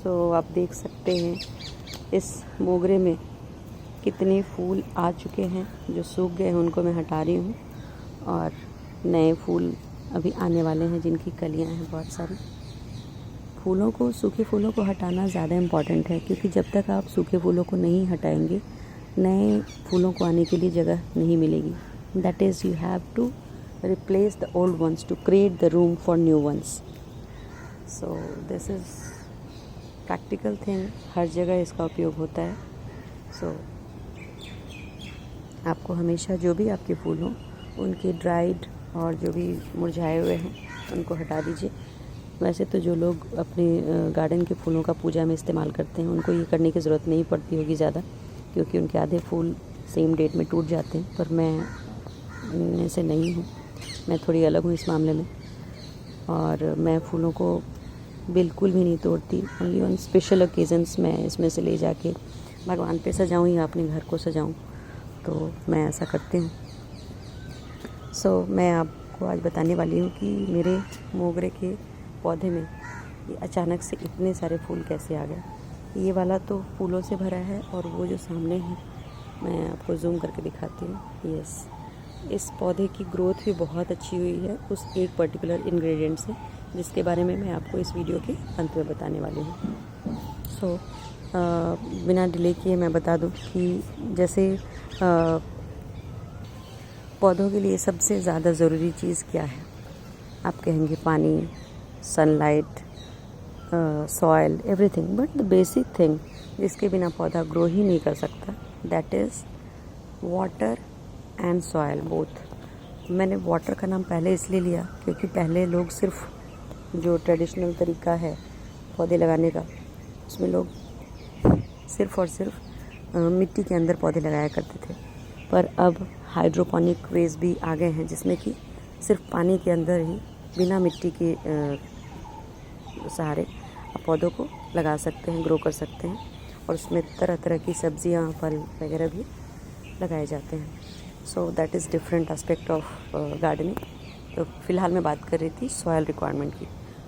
सो आप देख सकते हैं इस मोगरे में कितने फूल आ चुके हैं। जो सूख गए हैं उनको मैं हटा रही हूँ और नए फूल अभी आने वाले हैं जिनकी कलियाँ हैं बहुत सारी। फूलों को, सूखे फूलों को हटाना ज़्यादा इम्पॉर्टेंट है, क्योंकि जब तक आप सूखे फूलों को नहीं हटाएंगे नए फूलों को आने के लिए जगह नहीं मिलेगी। That is you have to replace the old ones to create the room for new ones. So this is practical thing, हर जगह इसका उपयोग होता है। सो आपको हमेशा जो भी आपके फूल हों उनके ड्राइड और जो भी मुरझाए हुए हैं उनको हटा दीजिए। वैसे तो जो लोग अपने गार्डन के फूलों का पूजा में इस्तेमाल करते हैं उनको ये करने की ज़रूरत नहीं पड़ती होगी ज़्यादा, क्योंकि उनके आधे फूल सेम डेट में टूट जाते हैं। पर मैं इनमें से नहीं हूँ, मैं थोड़ी अलग हूँ इस मामले में। और मैं फूलों को बिल्कुल भी नहीं तोड़ती। ओनली ऑन स्पेशल ओकेजन्स मैं इसमें से ले जाके भगवान पे सजाऊँ या अपने घर को सजाऊँ, तो मैं ऐसा करती हूँ। सो मैं आपको आज बताने वाली हूँ कि मेरे मोगरे के पौधे में ये अचानक से इतने सारे फूल कैसे आ गए। ये वाला तो फूलों से भरा है और वो जो सामने है मैं आपको जूम करके दिखाती हूँ। यस, इस पौधे की ग्रोथ भी बहुत अच्छी हुई है उस एक पर्टिकुलर इंग्रेडिएंट से, जिसके बारे में मैं आपको इस वीडियो के अंत में बताने वाली हूँ। सो बिना डिले किए मैं बता दूँ कि जैसे पौधों के लिए सबसे ज़्यादा ज़रूरी चीज़ क्या है? आप कहेंगे पानी, sunlight, soil, everything, but the basic thing जिसके बिना पौधा ग्रो ही नहीं कर सकता, that is water and soil both. मैंने वाटर का नाम पहले इसलिए लिया क्योंकि पहले लोग सिर्फ जो ट्रेडिशनल तरीका है पौधे लगाने का, उसमें लोग सिर्फ़ और सिर्फ मिट्टी के अंदर पौधे लगाया करते थे। पर अब हाइड्रोपोनिक वेज भी आ गए हैं जिसमें कि सिर्फ पानी के अंदर ही बिना मिट्टी के सहारे आप पौधों को लगा सकते हैं, ग्रो कर सकते हैं, और उसमें तरह तरह की सब्जियां, फल वगैरह भी लगाए जाते हैं। So that is different aspect of gardening. तो फ़िलहाल मैं बात कर रही थी सॉयल रिक्वायरमेंट की।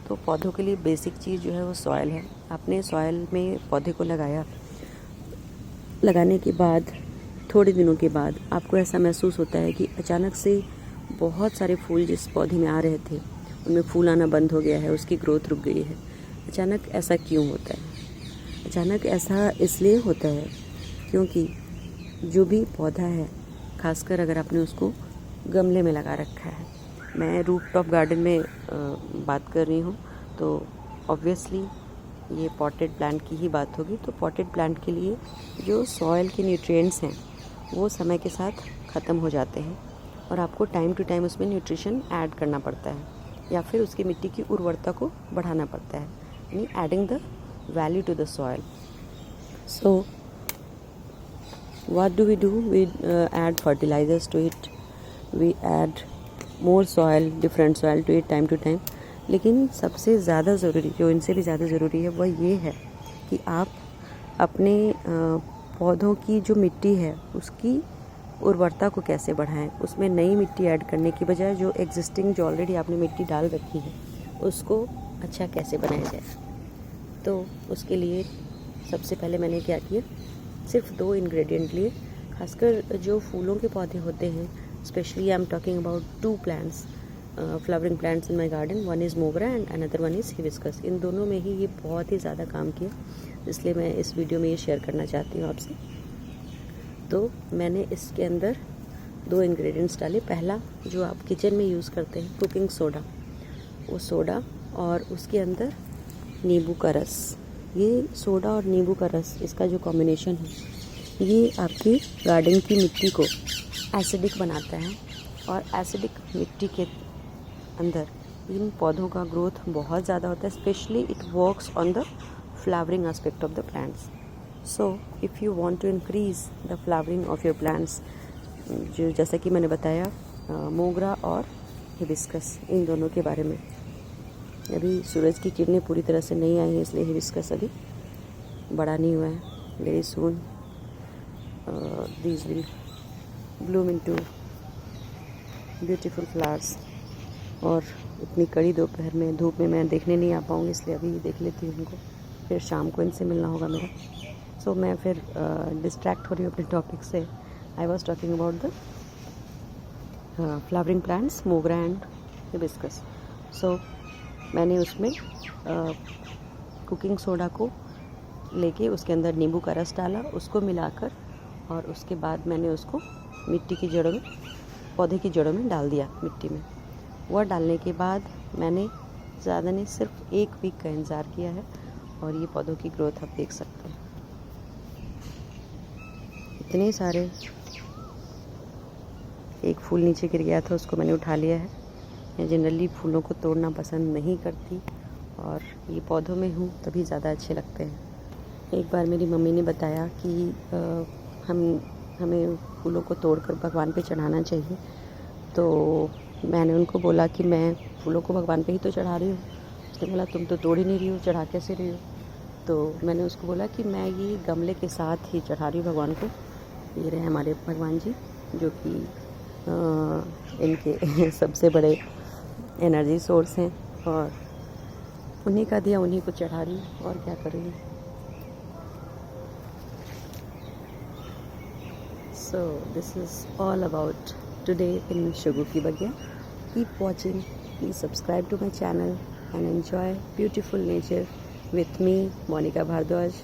तो पौधों के लिए बेसिक चीज़ जो है वो सॉयल है। आपने सॉयल में पौधे को लगाने के बाद थोड़े दिनों के बाद आपको ऐसा महसूस होता है कि अचानक से बहुत सारे फूल जिस पौधे में आ रहे थे उनमें फूल आना बंद हो गया है, उसकी ग्रोथ रुक गई है। अचानक ऐसा क्यों होता है? अचानक ऐसा इसलिए होता है क्योंकि जो भी पौधा है, खासकर अगर आपने उसको गमले में लगा रखा है, मैं रूफ टॉप गार्डन में बात कर रही हूँ, तो ऑब्वियसली ये पॉटेड प्लांट की ही बात होगी। तो पॉटेड प्लांट के लिए जो सॉइल के न्यूट्रिएंट्स हैं वो समय के साथ ख़त्म हो जाते हैं और आपको टाइम टू टाइम उसमें न्यूट्रिशन ऐड करना पड़ता है, या फिर उसकी मिट्टी की उर्वरता को बढ़ाना पड़ता है, यानी adding the value to the soil. So what do? We add fertilisers to it, we add more soil, different soil to it time to time. लेकिन सबसे ज़्यादा ज़रूरी, जो इनसे भी ज़्यादा ज़रूरी है, वह ये है कि आप अपने पौधों की जो मिट्टी है उसकी उर्वरता को कैसे बढ़ाएं। उसमें नई मिट्टी ऐड करने की बजाय जो एग्जिस्टिंग, जो ऑलरेडी आपने मिट्टी डाल रखी है, उसको अच्छा कैसे बनाया जाए। तो उसके लिए सबसे पहले मैंने क्या किया, सिर्फ 2 इंग्रेडिएंट लिए। खासकर जो फूलों के पौधे होते हैं, specially I am talking about 2 plants, flowering plants in my garden. One is mogra and another one is hibiscus. इन दोनों में ही ये बहुत ही ज़्यादा काम किया, इसलिए मैं इस वीडियो में ये शेयर करना चाहती हूँ आपसे। तो मैंने इसके अंदर 2 इंग्रेडिएंट्स डाले। पहला जो आप किचन में यूज़ करते हैं, कुकिंग सोडा, वो सोडा, और उसके अंदर नींबू का रस। ये सोडा और नींबू का रस, इसका जो कॉम्बिनेशन है, ये आपकी गार्डन की मिट्टी को एसिडिक बनाता है, और एसिडिक मिट्टी के अंदर इन पौधों का ग्रोथ बहुत ज़्यादा होता है। Specially it works on the flowering aspect of the plants. So if you want to increase the flowering of your plants, जो जैसा कि मैंने बताया मोगरा और हिबिस्कस, इन दोनों के बारे में। अभी सूरज की किरणें पूरी तरह से नहीं आई हैं, इसलिए हिबिस्कस अभी बड़ा नहीं हुआ है। Very soon these will Bloom into beautiful flowers. और इतनी कड़ी दोपहर में धूप में मैं देखने नहीं आ पाऊँगी, इसलिए अभी देख लेती हूँ उनको। फिर शाम को इनसे मिलना होगा मेरा। सो मैं फिर डिस्ट्रैक्ट हो रही हूँ अपने टॉपिक से। I was talking about the flowering plants, मोगरा एंड हिबिस्कस। सो मैंने उसमें कुकिंग सोडा को लेके उसके अंदर नींबू का रस डाला, उसको मिलाकर, और उसके बाद मैंने उसको मिट्टी की जड़ों में, पौधे की जड़ों में डाल दिया मिट्टी में। वह डालने के बाद मैंने ज़्यादा नहीं, सिर्फ 1 वीक का इंतज़ार किया है और ये पौधों की ग्रोथ आप देख सकते हैं। इतने सारे, एक फूल नीचे गिर गया था, उसको मैंने उठा लिया है। मैं जनरली फूलों को तोड़ना पसंद नहीं करती और ये पौधों में हूँ तभी ज़्यादा अच्छे लगते हैं। एक बार मेरी मम्मी ने बताया कि हमें फूलों को तोड़कर भगवान पे चढ़ाना चाहिए। तो मैंने उनको बोला कि मैं फूलों को भगवान पे ही तो चढ़ा रही हूँ। उसने बोला तुम तो तोड़ ही नहीं रही हो, चढ़ा कैसे रही हो? तो मैंने उसको बोला कि मैं ये गमले के साथ ही चढ़ा रही हूँ भगवान को। ये रहे हमारे भगवान जी, जो कि इनके सबसे बड़े एनर्जी सोर्स हैं, और उन्हीं का दिया उन्हीं को चढ़ा रही हूँ, और क्या करूँगी। So this is all about today in Shugu Ki Bagya. Keep watching, please subscribe to my channel and enjoy beautiful nature with me, Monica Bhardwaj.